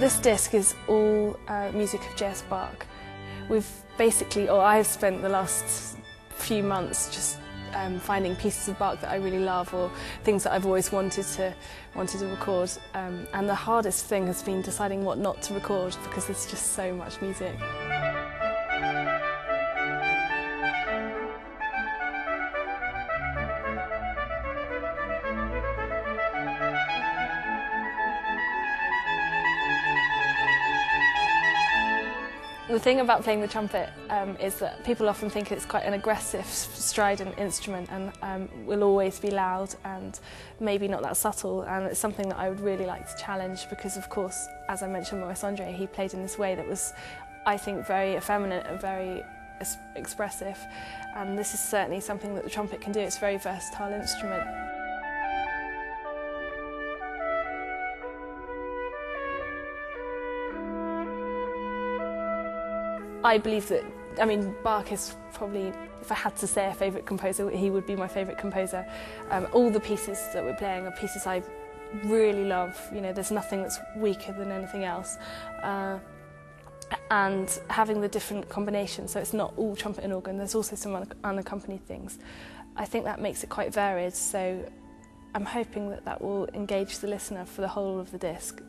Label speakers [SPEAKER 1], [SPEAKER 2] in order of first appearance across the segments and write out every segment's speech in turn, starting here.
[SPEAKER 1] This disc is all music of J.S. Bach. I've spent the last few months just finding pieces of Bach that I really love, or things that I've always wanted to record. And the hardest thing has been deciding what not to record, because there's just so much music. The thing about playing the trumpet is that people often think it's quite an aggressive, strident instrument, and will always be loud and maybe not that subtle, and it's something that I would really like to challenge, because of course, as I mentioned, Maurice Andre, he played in this way that was, I think, very effeminate and very expressive, and this is certainly something that the trumpet can do. It's a very versatile instrument. I believe that, Bach is probably, if I had to say a favourite composer, he would be my favourite composer. All the pieces that we're playing are pieces I really love. You know, there's nothing that's weaker than anything else. And having the different combinations, so it's not all trumpet and organ, there's also some unaccompanied things. I think that makes it quite varied, so I'm hoping that that will engage the listener for the whole of the disc.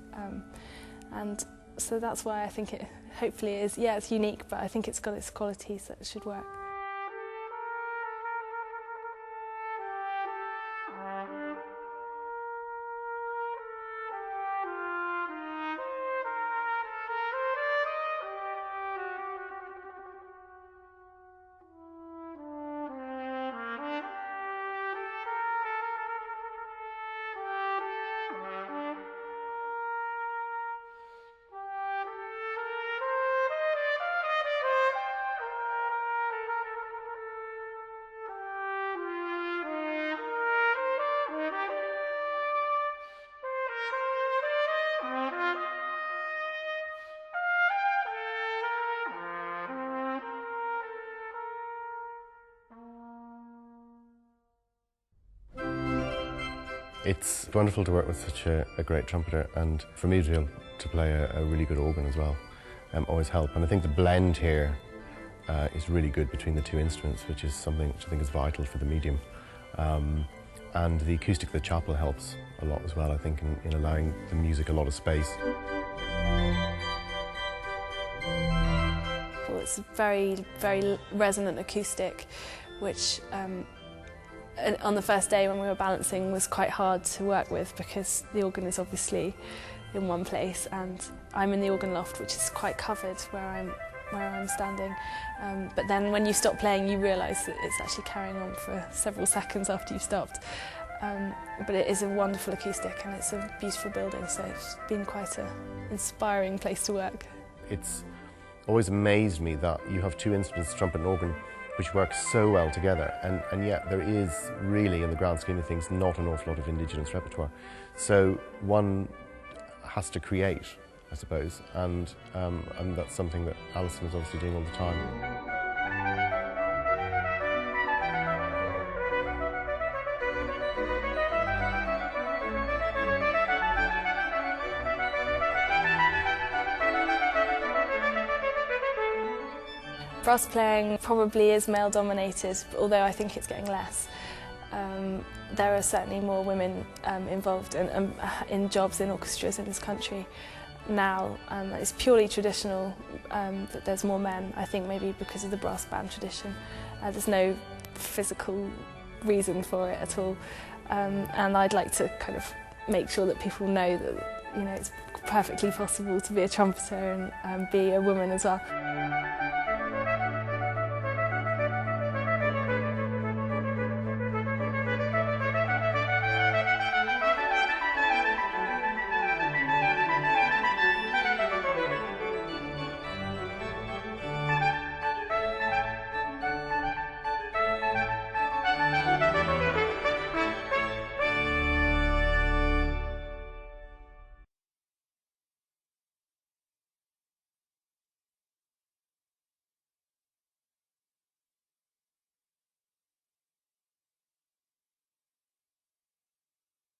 [SPEAKER 1] And so that's why I think it hopefully is, yeah, it's unique, but I think it's got its qualities that should work.
[SPEAKER 2] It's wonderful to work with such a great trumpeter, and for me to be able to play a really good organ as well always help. And I think the blend here is really good between the two instruments, which is something which I think is vital for the medium. And the acoustic of the chapel helps a lot as well, I think, in allowing the music a lot of space.
[SPEAKER 1] Well, it's a very, very resonant acoustic, which on the first day when we were balancing was quite hard to work with, because the organ is obviously in one place and I'm in the organ loft, which is quite covered where I'm standing. But then when you stop playing, you realise that it's actually carrying on for several seconds after you've stopped. But it is a wonderful acoustic and it's a beautiful building, so it's been quite an inspiring place to work.
[SPEAKER 2] It's always amazed me that you have two instruments, trumpet and organ, which work so well together, and yet there is really, in the grand scheme of things, not an awful lot of indigenous repertoire. So one has to create, I suppose, and that's something that Alison is obviously doing all the time.
[SPEAKER 1] Brass playing probably is male-dominated, although I think it's getting less. There are certainly more women involved in jobs in orchestras in this country now. It's purely traditional that there's more men, I think maybe because of the brass band tradition. There's no physical reason for it at all. And I'd like to kind of make sure that people know that, you know, it's perfectly possible to be a trumpeter and be a woman as well.